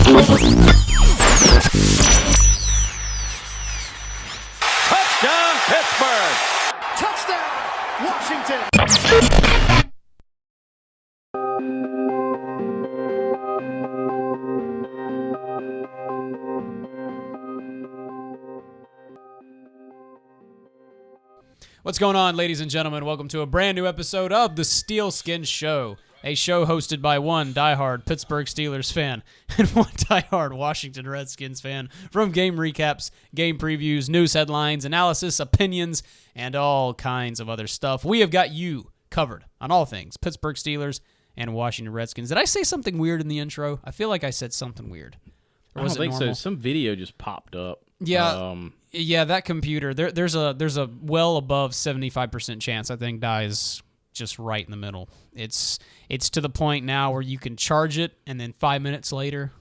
Touchdown, Pittsburgh! Touchdown, Washington! What's going on, ladies and gentlemen? Welcome to a brand new episode of the Steelskin Show, a show hosted by one diehard Pittsburgh Steelers fan and one diehard Washington Redskins fan, from game recaps, game previews, news headlines, analysis, opinions, and all kinds of other stuff. We have got you covered on all things Pittsburgh Steelers and Washington Redskins. Did I say something weird in the intro? I feel like I said something weird. I don't think so. Some video just popped up. Yeah, that computer. There's a well above 75% chance I think dies just right in the middle. It's to the point now where you can charge it, and then 5 minutes later,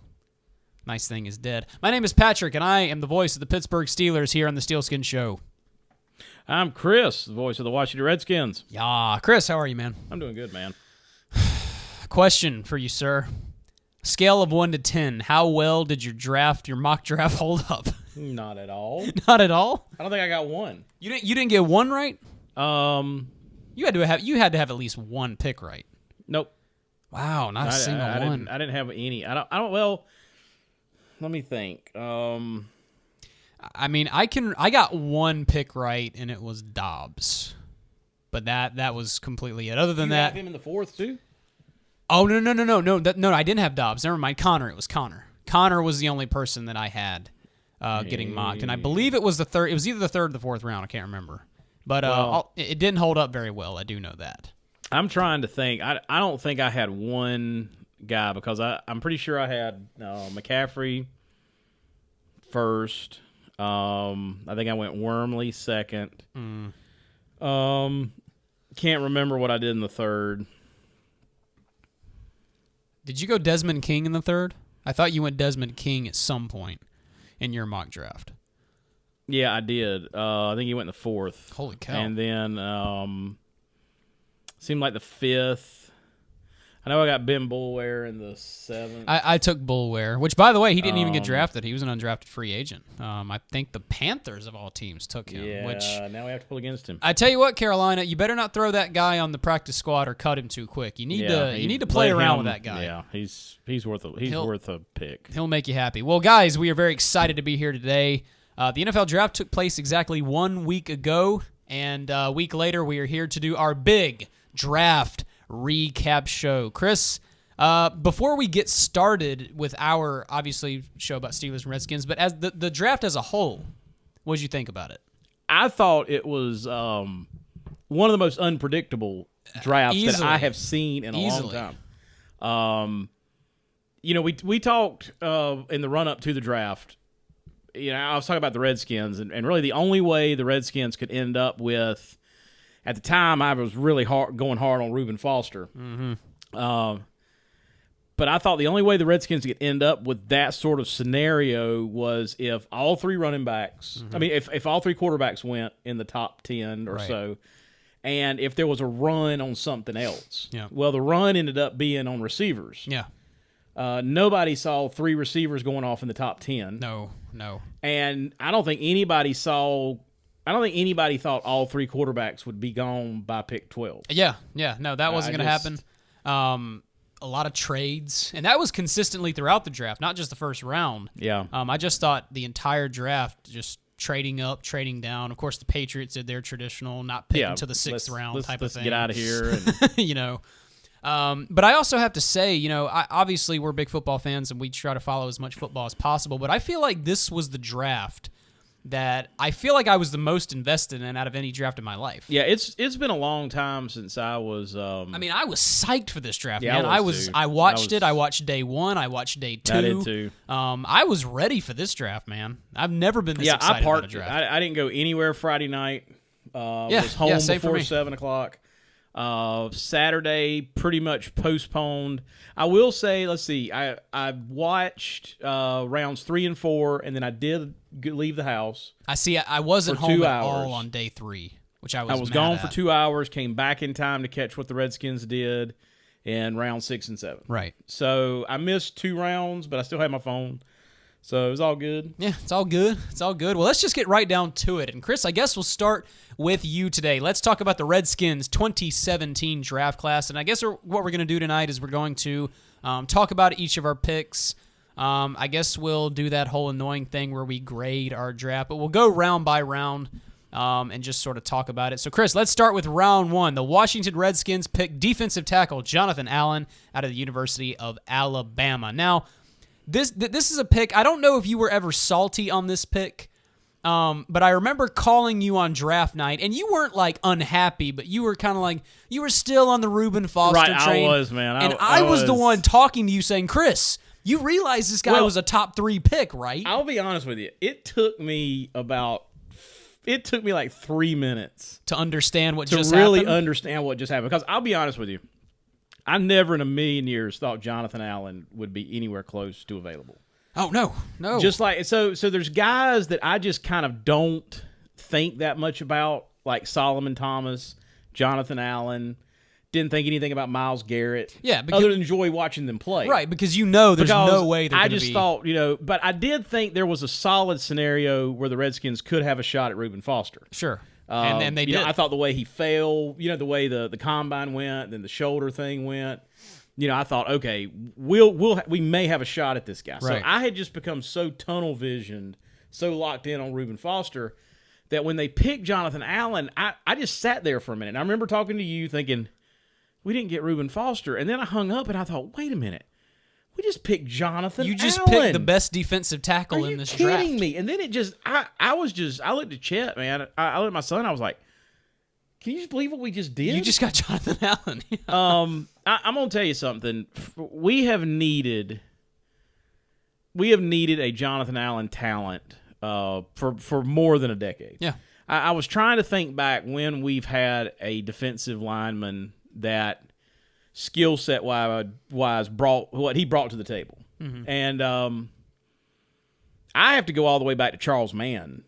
nice thing is dead. My name is Patrick, and I am the voice of the Pittsburgh Steelers here on the Steelskin Show. I'm Chris, the voice of the Washington Redskins. Yeah, Chris, how are you, man? I'm doing good, man. Question for you, sir. Scale of 1 to 10. How well did your mock draft hold up? Not at all. Not at all? I don't think I got one. You didn't get one right? You had to have at least one pick right. Nope. Wow, not a single one. I didn't have any. I don't. Well, let me think. I mean, I got one pick right, and it was Dobbs, but that was completely it. Other than you that, have him in the fourth too. Oh no! No, I didn't have Dobbs. Never mind. Connor. It was Connor. Connor was the only person that I had getting mocked, and I believe it was the third. It was either the third or the fourth round. I can't remember, but it didn't hold up very well. I do know that. I'm trying to think. I don't think I had one guy because I'm pretty sure I had McCaffrey first. I think I went Wormley second. Can't remember what I did in the third. Did you go Desmond King in the third? I thought you went Desmond King at some point in your mock draft. Yeah, I did. I think he went in the fourth. Holy cow. And then seemed like the fifth. I know I got Ben Boulware in the seventh. I took Boulware, which, by the way, he didn't even get drafted. He was an undrafted free agent. I think the Panthers, of all teams, took him. Yeah, which, now we have to pull against him. I tell you what, Carolina, you better not throw that guy on the practice squad or cut him too quick. You need to play around with that guy. Yeah, he's worth a pick. He'll make you happy. Well, guys, we are very excited to be here today. The NFL draft took place exactly 1 week ago, and a week later we are here to do our big draft recap show. Chris, before we get started with our, obviously, show about Steelers and Redskins, but as the draft as a whole, what did you think about it? I thought it was one of the most unpredictable drafts that I have seen in a long time. We talked in the run-up to the draft. I was talking about the Redskins, and really the only way the Redskins could end up with, at the time, I was really going hard on Reuben Foster. Mm-hmm. But I thought the only way the Redskins could end up with that sort of scenario was if all three running backs, I mean, if all three quarterbacks went in the top 10 or so, and if there was a run on something else. Yeah. Well, the run ended up being on receivers. Yeah. Nobody saw three receivers going off in the top 10. No. And I don't think anybody thought all three quarterbacks would be gone by pick 12. Yeah. No, that wasn't going to happen. A lot of trades, and that was consistently throughout the draft, not just the first round. Yeah. I just thought the entire draft just trading up, trading down. Of course, the Patriots did their traditional not pick until the sixth round type of thing. Let's get out of here. And But I also have to say, obviously we're big football fans and we try to follow as much football as possible, but I feel like this was the draft that I feel like I was the most invested in out of any draft in my life. Yeah, it's been a long time since I was. I was psyched for this draft, yeah, man. I watched it. I watched day one. I watched day two. I did too. I was ready for this draft, man. I've never been this excited about a draft. I didn't go anywhere Friday night. Was home before 7 o'clock. Saturday pretty much postponed. I will say, let's see, I watched rounds 3 and 4, and then I did leave the house. I wasn't home 2 at hours. all on day 3, which I was gone mad for at. 2 hours, came back in time to catch what the Redskins did, in round 6 and 7. Right. So I missed 2 rounds, but I still had my phone. So it was all good. Yeah, it's all good. It's all good. Well, let's just get right down to it. And Chris, I guess we'll start with you today. Let's talk about the Redskins 2017 draft class. And I guess what we're going to do tonight is we're going to talk about each of our picks. I guess we'll do that whole annoying thing where we grade our draft, but we'll go round by round and just sort of talk about it. So, Chris, let's start with round 1. The Washington Redskins pick defensive tackle Jonathan Allen out of the University of Alabama. Now, This is a pick. I don't know if you were ever salty on this pick, but I remember calling you on draft night, and you weren't like unhappy, but you were kind of like you were still on the Reuben Foster train. I was, man. I was the one talking to you saying, Chris, you realize this guy was a top 3 pick, right? I'll be honest with you. It took me like 3 minutes to understand what to just really happened. understand what just happened. Because I'll be honest with you. I never in a million years thought Jonathan Allen would be anywhere close to available. Oh, no. Just like, so there's guys that I just kind of don't think that much about, like Solomon Thomas, Jonathan Allen. Didn't think anything about Myles Garrett. Yeah, because, other than enjoy watching them play. Right, because there's no way they're going to be. I just thought, but I did think there was a solid scenario where the Redskins could have a shot at Reuben Foster. Sure. And they did. I thought the way he fell, the way the combine went, then the shoulder thing went. I thought, okay, we may have a shot at this guy. Right. So I had just become so tunnel visioned, so locked in on Reuben Foster that when they picked Jonathan Allen, I just sat there for a minute. And I remember talking to you thinking, we didn't get Reuben Foster, and then I hung up and I thought, wait a minute. We just picked Jonathan Allen. You just picked the best defensive tackle in this draft. Are you kidding me? And then it just, I looked at Chet, man. I looked at my son. I was like, can you just believe what we just did? You just got Jonathan Allen. I'm going to tell you something. We have needed a Jonathan Allen talent for more than a decade. Yeah. I was trying to think back when we've had a defensive lineman that skill set wise brought what he brought to the table. Mm-hmm. And I have to go all the way back to Charles Mann.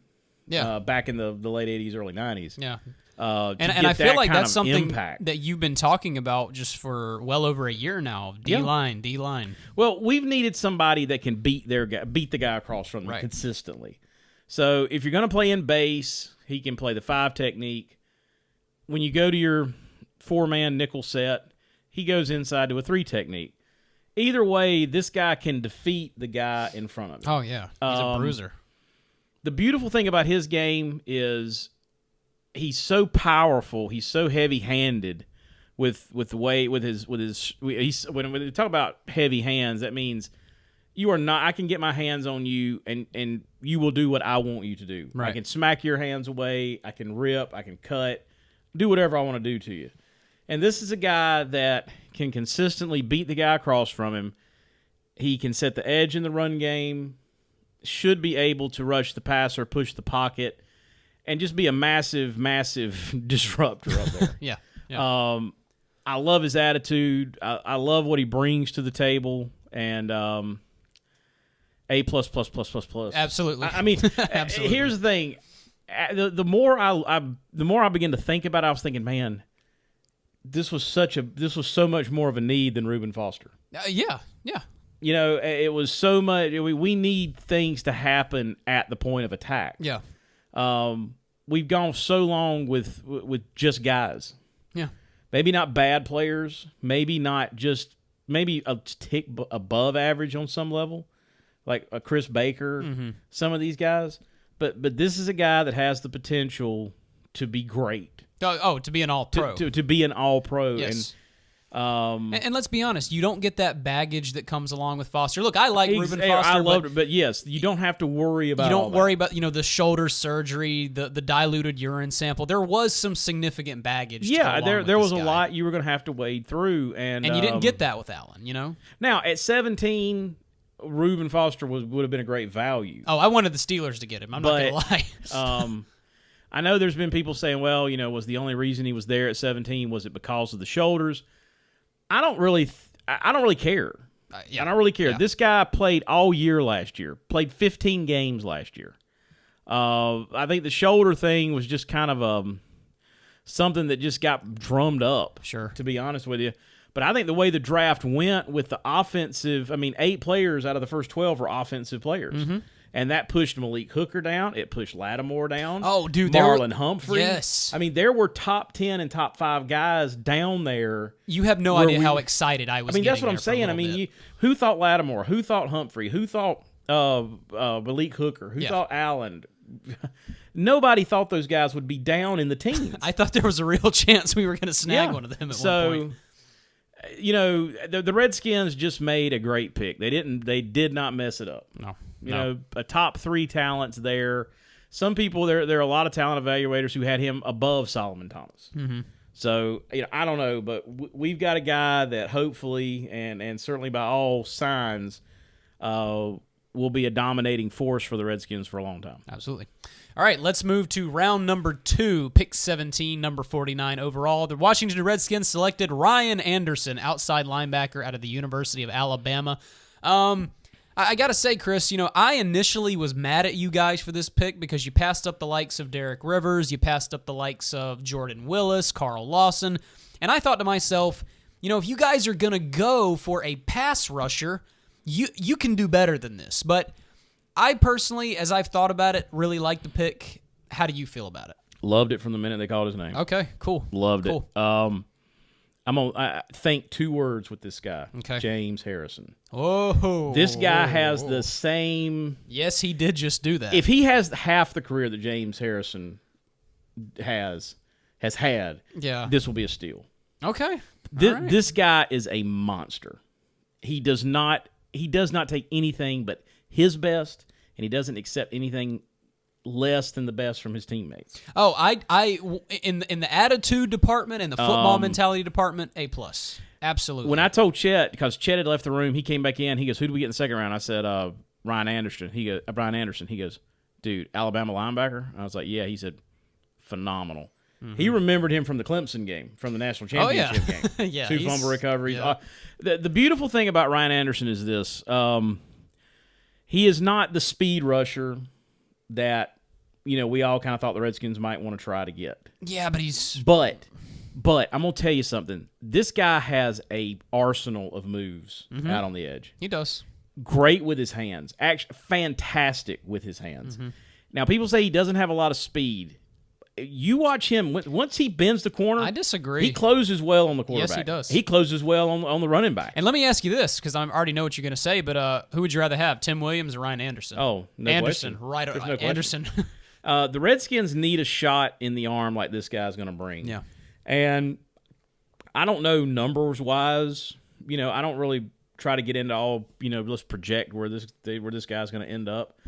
Yeah. Back in the late 80s, early 90s. Yeah. And I feel like that's something impact that you've been talking about just for well over a year now. D-line. Well, we've needed somebody that can beat the guy across from them consistently. So if you're going to play in base, he can play the 5 technique. When you go to your 4-man nickel set, he goes inside to a 3 technique. Either way, this guy can defeat the guy in front of him. Oh, yeah. He's a bruiser. The beautiful thing about his game is he's so powerful. He's so heavy-handed with the way when we talk about heavy hands, that means you are not. I can get my hands on you and you will do what I want you to do. Right. I can smack your hands away. I can rip. I can cut. Do whatever I want to do to you. And this is a guy that can consistently beat the guy across from him. He can set the edge in the run game, should be able to rush the passer, push the pocket, and just be a massive, massive disruptor up there. Yeah. I love his attitude. I love what he brings to the table. And A++++++. Absolutely. I mean, Absolutely. Here's the thing. The more I begin to think about it, I was thinking, man, this was so much more of a need than Reuben Foster. Yeah. It was so much. We need things to happen at the point of attack. Yeah. We've gone so long with just guys. Yeah. Maybe not bad players. Maybe a tick above average on some level, like a Chris Baker. Mm-hmm. Some of these guys. But this is a guy that has the potential to be great. Oh, to be an all-pro. To be an all-pro. Yes. And let's be honest, you don't get that baggage that comes along with Foster. Look, I like Reuben Foster. I loved it, but yes, you don't have to worry about. You don't worry about the shoulder surgery, the diluted urine sample. There was some significant baggage. Yeah, there was a lot you were going to have to wade through, and you didn't get that with Allen. Now at 17, Reuben Foster would have been a great value. Oh, I wanted the Steelers to get him. I'm not going to lie. I know there's been people saying, well, was the only reason he was there at 17 was it because of the shoulders? I don't really care. I don't really care. Yeah. This guy played all year last year. Played 15 games last year. I think the shoulder thing was just kind of something that just got drummed up. Sure. To be honest with you, But I think the way the draft went with the offensive, 8 players out of the first 12 were offensive players. Mm-hmm. And that pushed Malik Hooker down. It pushed Lattimore down. Oh, dude. Marlon Humphrey. Yes. There were top 10 and top 5 guys down there. You have no idea how excited I was. That's what I'm saying. Who thought Lattimore? Who thought Humphrey? Who thought Malik Hooker? Who thought Allen? Nobody thought those guys would be down in the teens. I thought there was a real chance we were going to snag one of them at one point. The Redskins just made a great pick. They did not mess it up. No. A top 3 talents there. Some people, there are a lot of talent evaluators who had him above Solomon Thomas. Mm-hmm. So, I don't know, but we've got a guy that hopefully and certainly by all signs will be a dominating force for the Redskins for a long time. Absolutely. All right, let's move to round number 2, pick 17, number 49 overall. The Washington Redskins selected Ryan Anderson, outside linebacker out of the University of Alabama. I got to say, Chris, I initially was mad at you guys for this pick because you passed up the likes of Derek Rivers, you passed up the likes of Jordan Willis, Carl Lawson, and I thought to myself, if you guys are going to go for a pass rusher, you can do better than this. But I personally, as I've thought about it, really like the pick. How do you feel about it? Loved it from the minute they called his name. Okay, cool. Loved it. I'm gonna think 2 words with this guy. Okay. James Harrison. Oh, this guy has the same. Yes, he did just do that. If he has half the career that James Harrison has had, this will be a steal. Okay. This guy is a monster. He does not take anything but his best, and he doesn't accept anything less than the best from his teammates. Oh, I in the attitude department and the football mentality department, A+. Absolutely. When I told Chet, because Chet had left the room, he came back in. He goes, "Who do we get in the second round?" I said, "Brian Anderson." Brian Anderson. He goes, "Dude, Alabama linebacker." I was like, "Yeah." He said, "Phenomenal." Mm-hmm. He remembered him from the Clemson game, from the national championship game. Yeah, 2 fumble recoveries. Yeah. The beautiful thing about Ryan Anderson is this: he is not the speed rusher that we all kind of thought the Redskins might want to try to get. Yeah, but he's. But I'm gonna tell you something. This guy has a arsenal of moves out on the edge. He does. Great with his hands. Actually, fantastic with his hands. Mm-hmm. Now, people say he doesn't have a lot of speed. You watch him once he bends the corner. I disagree. He closes well on the quarterback. Yes, he does. He closes well on the running back. And let me ask you this, because I already know what you're going to say. But who would you rather have, Tim Williams or Ryan Anderson? Oh, no Anderson, question. right? There's no Anderson. The Redskins need a shot in the arm like this guy's going to bring. Yeah. And I don't know numbers wise. I don't really try to get into all. Let's project where this guy's going to end up.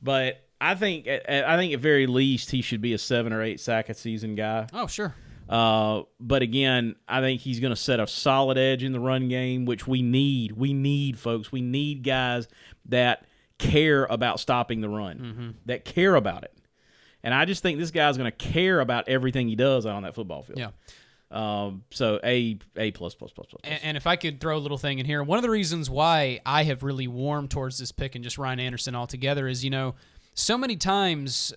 But I think at very least he should be a 7 or 8 sack a season guy. Oh, sure. But again, I think he's going to set a solid edge in the run game, which we need. We need, folks. We need guys that care about stopping the run, that care about it. And I just think this guy's going to care about everything he does out on that football field. Yeah. So A+++++. And if I could throw a little thing in here, one of the reasons why I have really warmed towards this pick and just Ryan Anderson altogether is, so many times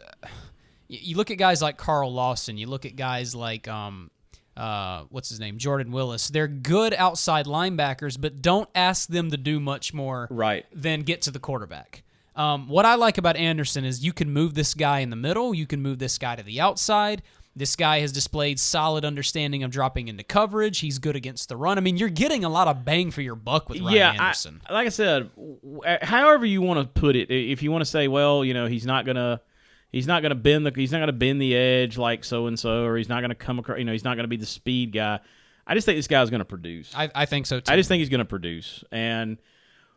you look at guys like Carl Lawson, you look at guys like what's his name, Jordan Willis. They're good outside linebackers, but don't ask them to do much more than get to the quarterback. What I like about Anderson is you can move this guy in the middle, you can move this guy to the outside. This guy has displayed solid understanding of dropping into coverage. He's good against the run. You're getting a lot of bang for your buck with Ryan Anderson. Like I said, however you want to put it, if you want to say, well, he's not gonna bend the edge like so and so, or he's not gonna come across, he's not gonna be the speed guy. I just think this guy's gonna produce. I think so too. I just think he's gonna produce, and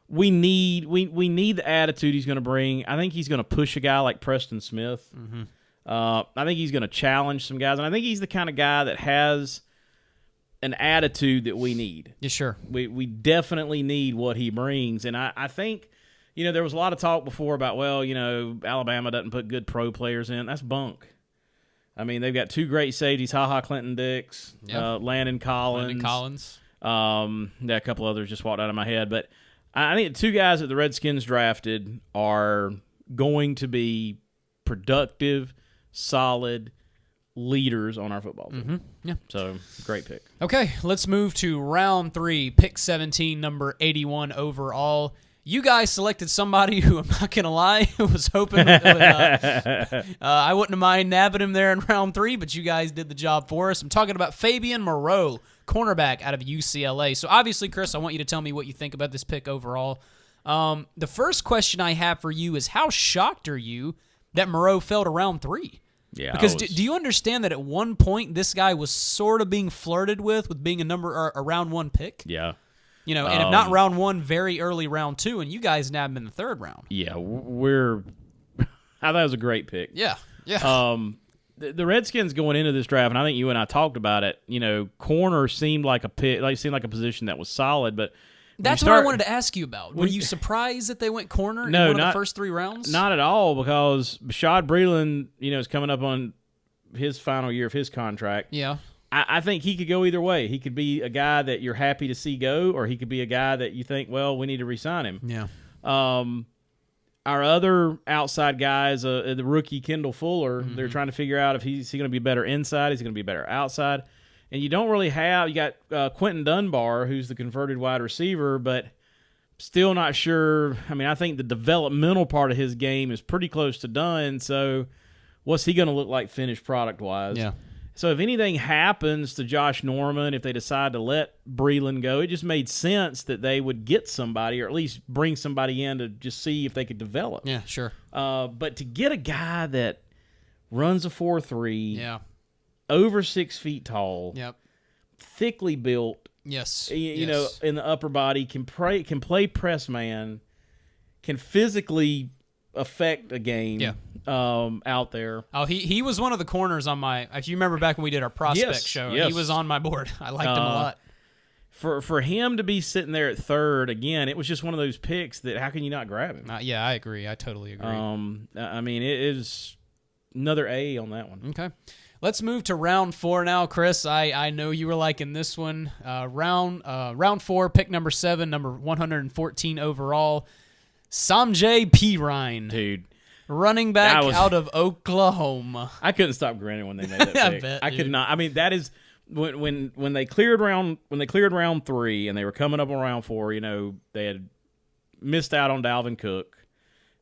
we need the attitude he's gonna bring. I think he's gonna push a guy like Preston Smith. Mm-hmm. I think he's going to challenge some guys, and I think he's the kind of guy that has an attitude that we need. Yeah, sure. We definitely need what he brings, and I think, there was a lot of talk before about, Alabama doesn't put good pro players in. That's bunk. They've got 2 great safeties, Clinton Dix, Landon Collins. A couple others just walked out of my head, but I think the 2 guys that the Redskins drafted are going to be productive, solid leaders on our football field. Mm-hmm. Yeah. So, great pick. Okay, let's move to round 3, pick 17, number 81 overall. You guys selected somebody who, I'm not going to lie, was hoping I wouldn't have mind nabbing him there in round 3, but you guys did the job for us. I'm talking about Fabian Moreau, cornerback out of UCLA. So obviously, Chris, I want you to tell me what you think about this pick overall. The first question I have for you is, how shocked are you that Moreau fell to round 3? Yeah, because do you understand that at one point this guy was sort of being flirted with being a round 1 pick? Yeah. You know, and if not round 1, very early round 2, and you guys nabbed him in the 3rd round. Yeah, I thought it was a great pick. Yeah. The Redskins going into this draft, and I think you and I talked about it. You know, corner seemed like a position that was solid, but that's what I wanted to ask you about. Were you surprised that they went corner in one of the first 3 rounds? Not at all, because Bashad Breeland, is coming up on his final year of his contract. Yeah. I think he could go either way. He could be a guy that you're happy to see go, or he could be a guy that you think, well, we need to re-sign him. Yeah. Our other outside guys, the rookie Kendall Fuller, they're trying to figure out if he's going to be better inside, he's going to be better outside. And you don't really have – you got Quentin Dunbar, who's the converted wide receiver, but still not sure. I mean, I think the developmental part of his game is pretty close to done, so what's he going to look like finished product-wise? Yeah. So if anything happens to Josh Norman, if they decide to let Breeland go, it just made sense that they would get somebody, or at least bring somebody in to just see if they could develop. Yeah, sure. But to get a guy that runs a 4.3, yeah, over 6 feet tall, yep, thickly built, yes, you know, in the upper body, can play press man, can physically affect a game. Yeah. Out there. Oh, he was one of the corners on my. If you remember back when we did our prospect show, he was on my board. I liked him a lot. For him to be sitting there at 3rd again, it was just one of those picks that how can you not grab him? Yeah, I agree. I totally agree. I mean, it is another A on that one. Okay, let's move to round 4 now, Chris. I know you were liking this one. Round 4, pick number 7, number 114 overall, Samjay Pirine. Dude. Running back out of Oklahoma. I couldn't stop grinning when they made that pick. I could not. I mean, that is when they cleared round 3 and they were coming up on round 4. You know, they had missed out on Dalvin Cook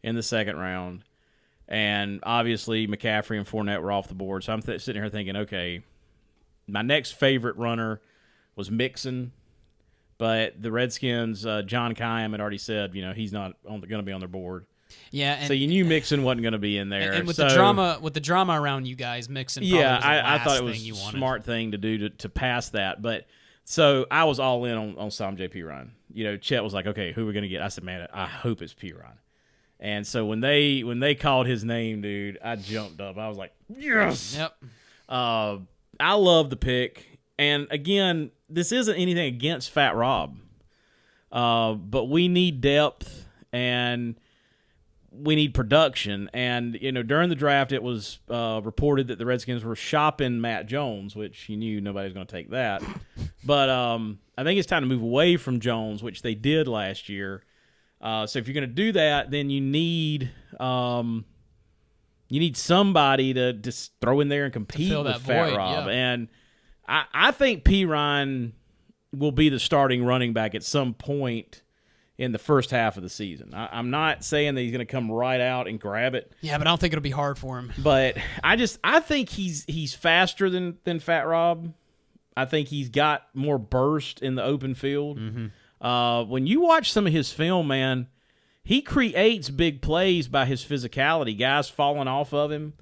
in the 2nd round, and obviously McCaffrey and Fournette were off the board. So I'm sitting here thinking, okay, my next favorite runner was Mixon, but the Redskins, John Kime had already said, he's not going to be on their board. Yeah, and, so you knew Mixon wasn't going to be in there, and with the drama around you guys, Mixon. Yeah, probably was the I thought it was a smart thing to do to pass that. But so I was all in on Samjay Pirine. Chet was like, "Okay, who are we going to get?" I said, "Man, I hope it's Pirine." And so when they called his name, dude, I jumped up. I was like, "Yes!" Yep. I love the pick, and again, this isn't anything against Fat Rob, but we need depth and we need production. And during the draft, it was reported that the Redskins were shopping Matt Jones, which you knew nobody was going to take that. But I think it's time to move away from Jones, which they did last year. So if you're going to do that, then you need somebody to just throw in there and compete with Fat Rob. Yeah. And I think Pirine will be the starting running back at some point in the first half of the season. I'm not saying that he's going to come right out and grab it. Yeah, but I don't think it'll be hard for him. But I think he's faster than Fat Rob. I think he's got more burst in the open field. Mm-hmm. When you watch some of his film, man, he creates big plays by his physicality. Guys falling off of him.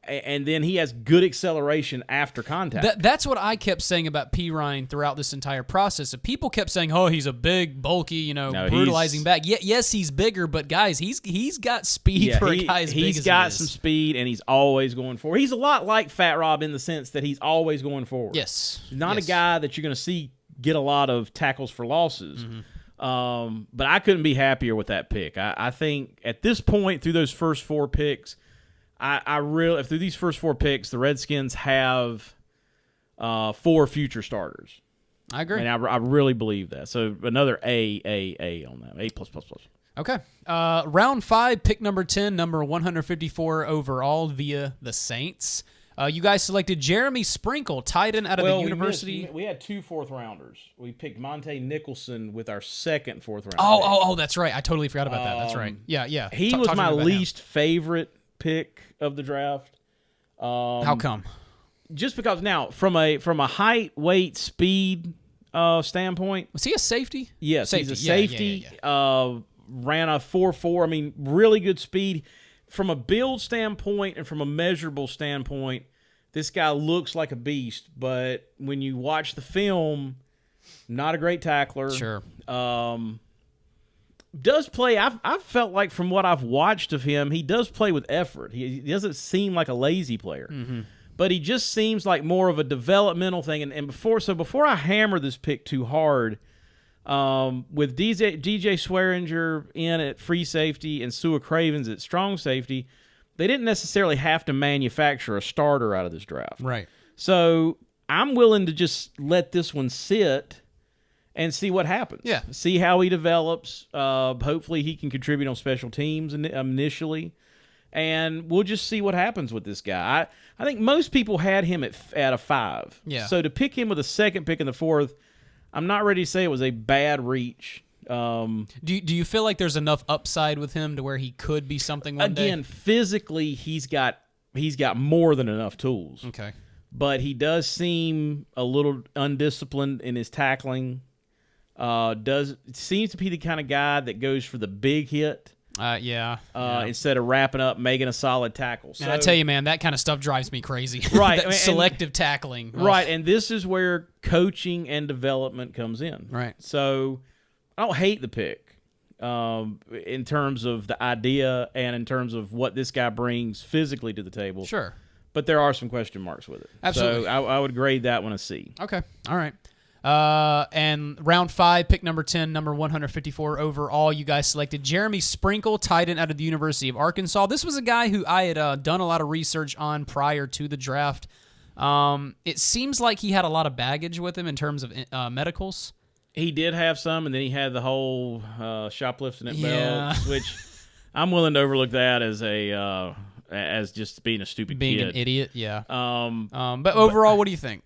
And then he has good acceleration after contact. That's what I kept saying about Pirine throughout this entire process. People kept saying, "Oh, he's a big, bulky, brutalizing back." Yes, he's bigger, but guys, he's got speed for a guy as big as he is. He's got some speed, and he's always going forward. He's a lot like Fat Rob in the sense that he's always going forward. Yes, not a guy that you're going to see get a lot of tackles for losses. Mm-hmm. But I couldn't be happier with that pick. I think at this point through those first 4 picks. If through these first 4 picks, the Redskins have 4 future starters. I agree. And I really believe that. So another A on that. A+++. Okay. Round 5, pick number 10, number 154 overall via the Saints. You guys selected Jeremy Sprinkle, tight end out of the university. We had 2 4th-rounders. We picked Monte Nicholson with our second 4th round. Oh, that's right. I totally forgot about that. That's right. Yeah. He was my least favorite pick of the draft. How come? Just because now, from a height, weight, speed standpoint, Was he a safety? yes, Safety. he's a safety. Ran a 4.4. I mean, really good speed. From a build standpoint and from a measurable standpoint, this guy looks like a beast. But when you watch the film, not a great tackler. Sure. Does play. I've felt like from what I've watched of him, he does play with effort. He doesn't seem like a lazy player. Mm-hmm. But he just seems like more of a developmental thing. And before I hammer this pick too hard, with DJ Swearinger in at free safety and Sua Cravens at strong safety, they didn't necessarily have to manufacture a starter out of this draft. Right. So I'm willing to just let this one sit and see what happens. Yeah. See how he develops. Hopefully he can contribute on special teams initially. And we'll just see what happens with this guy. I think most people had him at a 5. Yeah. So to pick him with a second pick in the 4th, I'm not ready to say it was a bad reach. Do you feel like there's enough upside with him to where he could be something one day? Again, physically, he's got more than enough tools. Okay. But he does seem a little undisciplined in his tackling. Seems to be the kind of guy that goes for the big hit. Yeah. Instead of wrapping up, making a solid tackle. So, and I tell you, man, that kind of stuff drives me crazy. Right. Selective tackling. Right, and this is where coaching and development comes in. Right. So I don't hate the pick in terms of the idea and in terms of what this guy brings physically to the table. Sure. But there are some question marks with it. Absolutely. So I would grade that one a C. Okay. All right. And round 5, pick number 10, number 154 overall, you guys selected Jeremy Sprinkle, tight end out of the University of Arkansas. This was a guy who I had done a lot of research on prior to the draft. It seems like he had a lot of baggage with him in terms of medicals. He did have some, and then he had the whole shoplifting at belts, which I'm willing to overlook that as just being a stupid kid. Being an idiot, yeah. But overall, what do you think?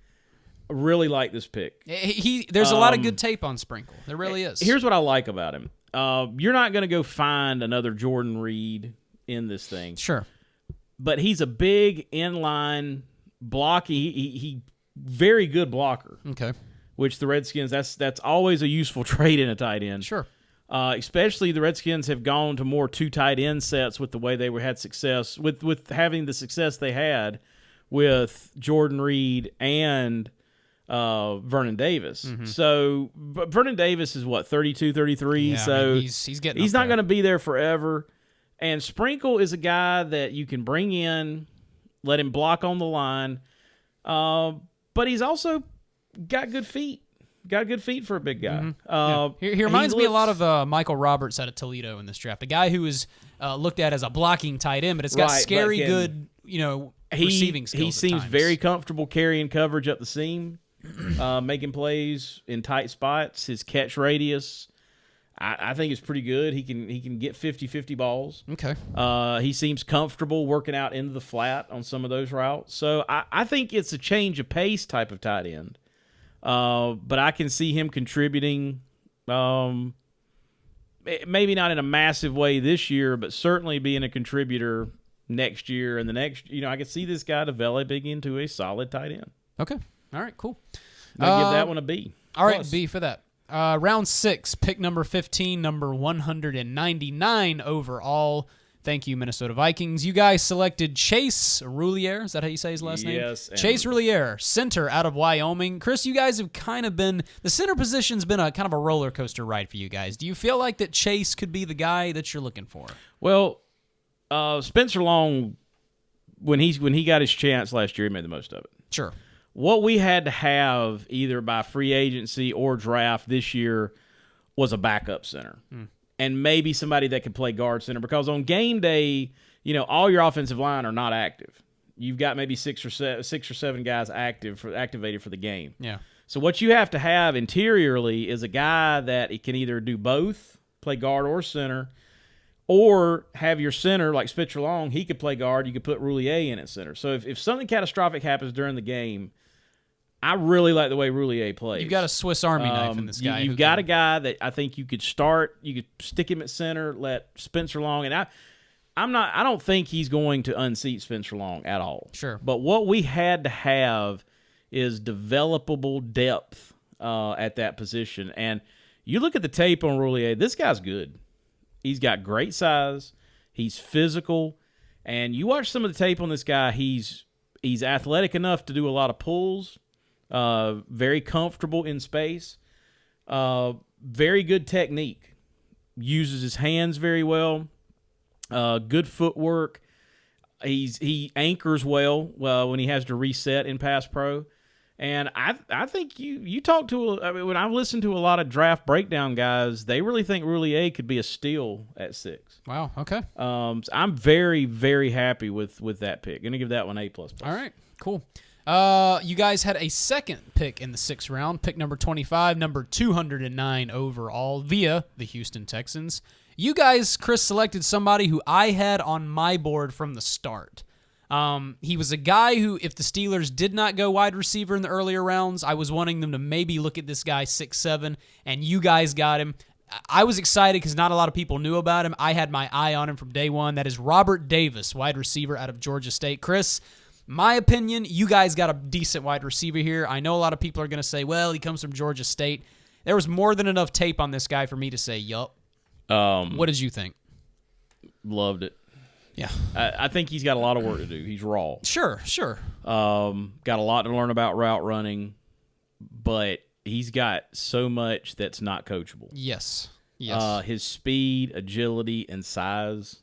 Really like this pick. There's a lot of good tape on Sprinkle. There really is. Here's what I like about him. You're not going to go find another Jordan Reed in this thing. Sure. But he's a big inline block. He very good blocker. Okay. Which the Redskins, that's always a useful trait in a tight end. Sure. Especially the Redskins have gone to more 2 tight end sets with the way they had success with having the success they had with Jordan Reed and Vernon Davis. Mm-hmm. So but Vernon Davis is what, 32, 33? Yeah, so he's getting he's not going to be there forever. And Sprinkle is a guy that you can bring in, let him block on the line. But he's also got good feet. Got good feet for a big guy. Mm-hmm. He reminds me a lot of Michael Roberts out of Toledo in this draft. A guy who is looked at as a blocking tight end, but it's got scary good, receiving skills. He seems very comfortable carrying coverage up the seam, making plays in tight spots. His catch radius, I think, is pretty good. He can get 50-50 balls. Okay. He seems comfortable working out into the flat on some of those routes. So I think it's a change of pace type of tight end. But I can see him contributing, maybe not in a massive way this year, but certainly being a contributor next year and the next. I could see this guy developing into a solid tight end. Okay. All right, cool. I'll give that one a B. All right, B for that. Round 6, pick number 15, number 199 overall. Thank you, Minnesota Vikings. You guys selected Chase Roulier. Is that how you say his last name? Yes. Chase Roulier, center out of Wyoming. Chris, you guys have kind of been – the center position's been a kind of a roller coaster ride for you guys. Do you feel like that Chase could be the guy that you're looking for? Well, Spencer Long, when he got his chance last year, he made the most of it. Sure. What we had to have either by free agency or draft this year was a backup center. And maybe somebody that could play guard center, because on game day, all your offensive line are not active. You've got maybe six or seven guys activated for the game. Yeah. So what you have to have interiorly is a guy that can either do both, play guard or center, or have your center like Spitzer Long. He could play guard. You could put Roulier in at center. So if something catastrophic happens during the game, I really like the way Roulier plays. You've got a Swiss Army knife in this guy. You've got a guy that I think you could start. You could stick him at center, let Spencer Long, and I don't think he's going to unseat Spencer Long at all. Sure. But what we had to have is developable depth at that position. And you look at the tape on Roulier, this guy's good. He's got great size. He's physical. And you watch some of the tape on this guy, he's athletic enough to do a lot of pulls, very comfortable in space, very good technique, uses his hands very well. Good footwork. He anchors well when he has to reset in pass pro. And I think you talk to when I've listened to a lot of draft breakdown guys, they really think Roulier could be a steal at 6. Wow. Okay. So I'm very, very happy with that pick. Gonna give that one A++. All right. Cool. You guys had a second pick in the 6th round, pick number 25, number 209 overall via the Houston Texans. You guys, Chris, selected somebody who I had on my board from the start. He was a guy who, if the Steelers did not go wide receiver in the earlier rounds, I was wanting them to maybe look at this guy 6'7", and you guys got him. I was excited because not a lot of people knew about him. I had my eye on him from day one. That is Robert Davis, wide receiver out of Georgia State. Chris, my opinion, you guys got a decent wide receiver here. I know a lot of people are going to say, well, he comes from Georgia State. There was more than enough tape on this guy for me to say, yup. What did you think? Loved it. Yeah. I think he's got a lot of work to do. He's raw. Sure. Got a lot to learn about route running, but he's got so much that's not coachable. Yes. His speed, agility, and size.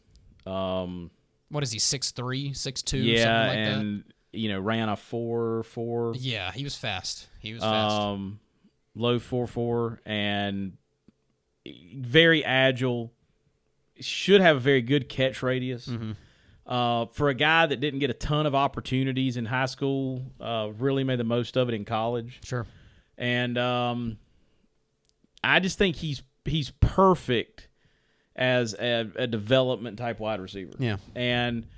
What is he, 6'3", 6'2", something like and, that? Ran a 4.4. Yeah, he was fast. Low 4.4, and very agile. Should have a very good catch radius. Mm-hmm. For a guy that didn't get a ton of opportunities in high school, really made the most of it in college. Sure. And I just think he's perfect as a development type wide receiver. Yeah. And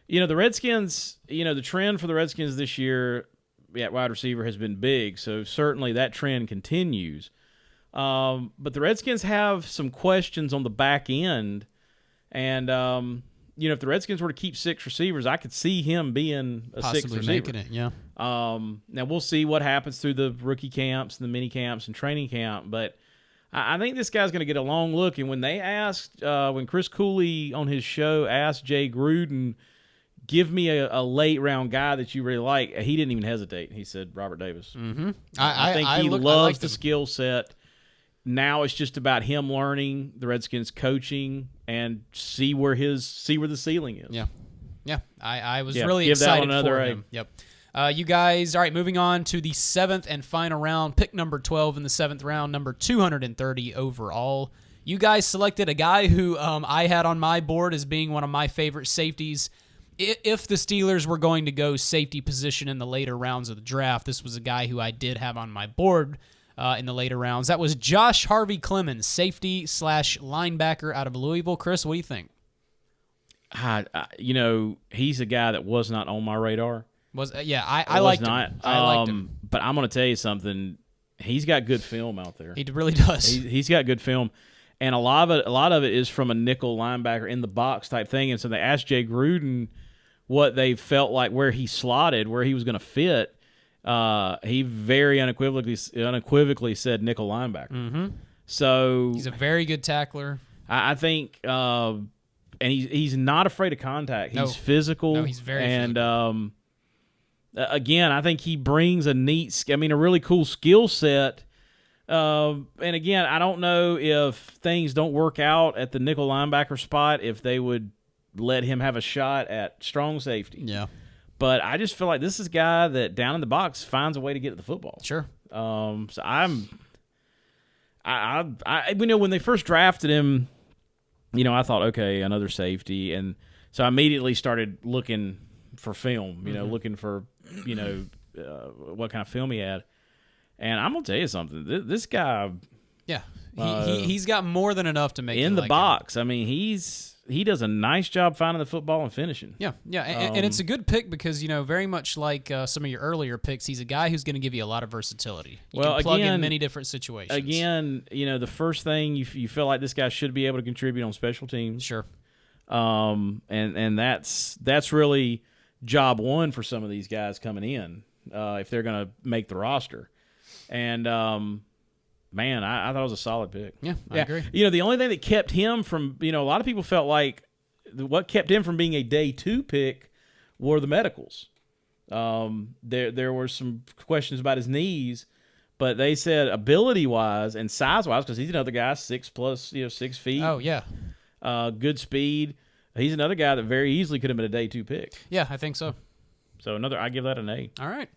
the Redskins, the trend for the Redskins this year at wide receiver has been big, so certainly that trend continues. But the Redskins have some questions on the back end, and if the Redskins were to keep 6 receivers, I could see him being a possibly 6th receiver. making it. Yeah. Now we'll see what happens through the rookie camps and the mini camps and training camp, but I think this guy's going to get a long look. And when they asked, when Chris Cooley on his show asked Jay Gruden, give me a late round guy that you really like, he didn't even hesitate. He said Robert Davis. Mm-hmm. I think he loves the skill set. Now it's just about him learning the Redskins coaching and see where the ceiling is. Yeah. I was really excited for him. Yep. You guys, all right, moving on to the 7th and final round, pick number 12 in the 7th round, number 230 overall. You guys selected a guy who I had on my board as being one of my favorite safeties. If the Steelers were going to go safety position in the later rounds of the draft, this was a guy who I did have on my board in the later rounds. That was Josh Harvey Clemens, safety / linebacker out of Louisville. Chris, what do you think? He's a guy that was not on my radar. I liked him. I liked him. But I'm going to tell you something. He's got good film out there. He really does. He's got good film, and a lot of it is from a nickel linebacker in the box type thing. And so they asked Jay Gruden what they felt like where he slotted, where he was going to fit. He very unequivocally said nickel linebacker. Mm-hmm. So he's a very good tackler. I think, and he's not afraid of contact. He's physical. No, he's very physical. Again, I think he brings a really cool skill set. And again, I don't know if things don't work out at the nickel linebacker spot, if they would let him have a shot at strong safety. Yeah. But I just feel like this is a guy that down in the box finds a way to get at the football. Sure. So when they first drafted him, I thought, okay, another safety. And so I immediately started looking for film, looking for, what kind of film he had. And I'm going to tell you something. This guy, He's got more than enough to make in you the like box. him. I mean, he does a nice job finding the football and finishing. Yeah, and it's a good pick because, very much like some of your earlier picks, he's a guy who's going to give you a lot of versatility. You can plug in many different situations. Again, the first thing you feel like this guy should be able to contribute on special teams. Sure. And that's really job one for some of these guys coming in if they're going to make the roster. And man, I thought it was a solid pick. Yeah, I agree. The only thing that kept him from, a lot of people felt like what kept him from being a day 2 pick were the medicals. There were some questions about his knees, but they said ability-wise and size-wise, because he's another guy, 6+, 6 feet. Oh, yeah. Good speed. He's another guy that very easily could have been a day 2 pick. Yeah, I think so. So I give that an A. All right.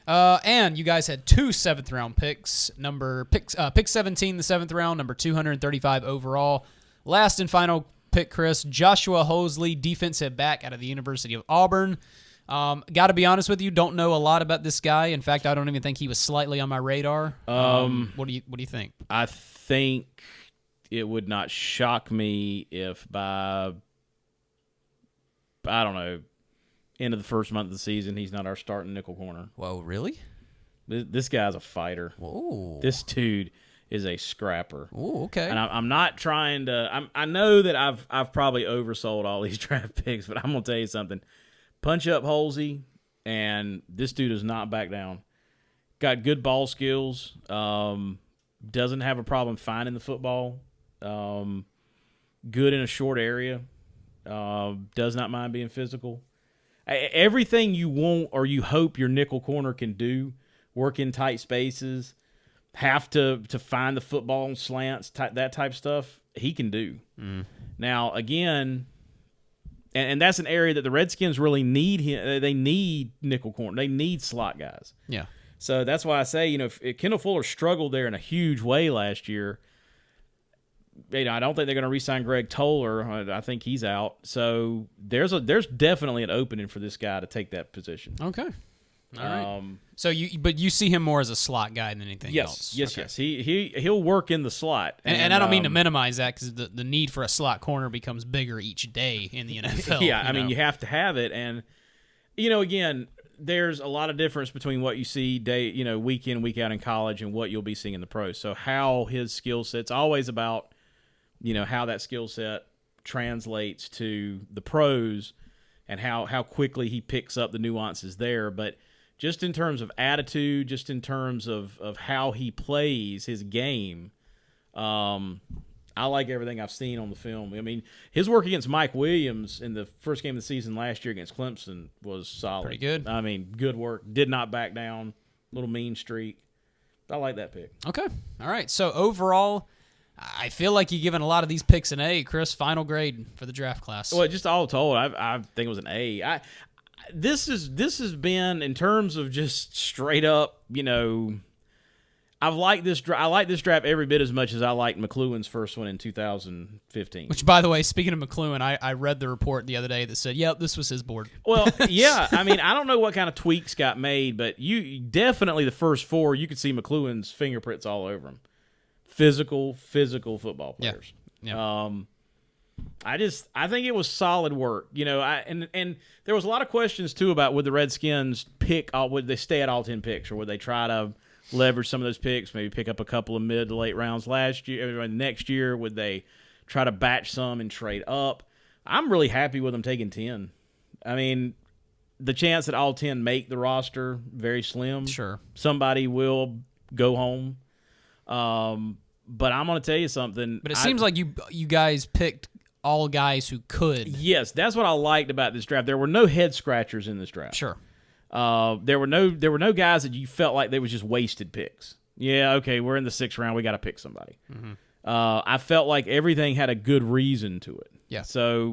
And you guys had 2 7th-round picks. Pick 17, the 7th round, number 235 overall. Last and final pick, Chris, Joshua Hosley, defensive back out of the University of Auburn. Got to be honest with you, don't know a lot about this guy. In fact, I don't even think he was slightly on my radar. What do you think? I think it would not shock me if by, I don't know, end of the first month of the season, he's not our starting nickel corner. Whoa, really? This guy's a fighter. Whoa. This dude is a scrapper. Oh, okay. And I'm not trying to. I know that I've probably oversold all these draft picks, but I'm gonna tell you something. Punch up Halsey, and this dude does not back down. Got good ball skills. Doesn't have a problem finding the football. Good in a short area. Does not mind being physical. Everything you want or you hope your nickel corner can do, work in tight spaces, have to find the football on slants, that type of stuff, he can do. Now, again, and that's an area that the Redskins really need. They need nickel corner. They need slot guys. Yeah. So that's why I say, if Kendall Fuller struggled there in a huge way last year, I don't think they're going to re-sign Greg Toller. I think he's out. So there's definitely an opening for this guy to take that position. Okay. All right. So you see him more as a slot guy than anything else. Yes. Okay. He'll work in the slot. And I don't mean to minimize that because the need for a slot corner becomes bigger each day in the NFL. Yeah, I mean, you have to have it. And, again, there's a lot of difference between what you see week in, week out in college and what you'll be seeing in the pros. So how his skill set's always about, how that skill set translates to the pros and how quickly he picks up the nuances there. But just in terms of attitude, just in terms of how he plays his game, I like everything I've seen on the film. I mean, his work against Mike Williams in the first game of the season last year against Clemson was solid. Pretty good. I mean, good work. Did not back down. Little mean streak. I like that pick. Okay. All right. So overall, I feel like you're giving a lot of these picks an A, Chris. Final grade for the draft class. Well, just all told, I think it was an A. This has been, in terms of just straight up, I like this draft every bit as much as I liked McLuhan's first one in 2015. Which, by the way, speaking of McLuhan, I read the report the other day that said, yep, this was his board. Well, yeah. I mean, I don't know what kind of tweaks got made, but you definitely the first 4, you could see McLuhan's fingerprints all over them. Physical football players. Yeah. I think it was solid work. And there was a lot of questions too about would the Redskins pick, would they stay at all 10 picks, or would they try to leverage some of those picks, maybe pick up a couple of mid to late rounds next year? Would they try to batch some and trade up? I'm really happy with them taking 10. I mean, the chance that all 10 make the roster, very slim. Sure. Somebody will go home. But I'm going to tell you something. But it seems like you guys picked all guys who could. Yes, that's what I liked about this draft. There were no head scratchers in this draft. Sure. There were no guys that you felt like they was just wasted picks. Yeah, okay, we're in the 6th round. We got to pick somebody. Mm-hmm. I felt like everything had a good reason to it. Yeah. So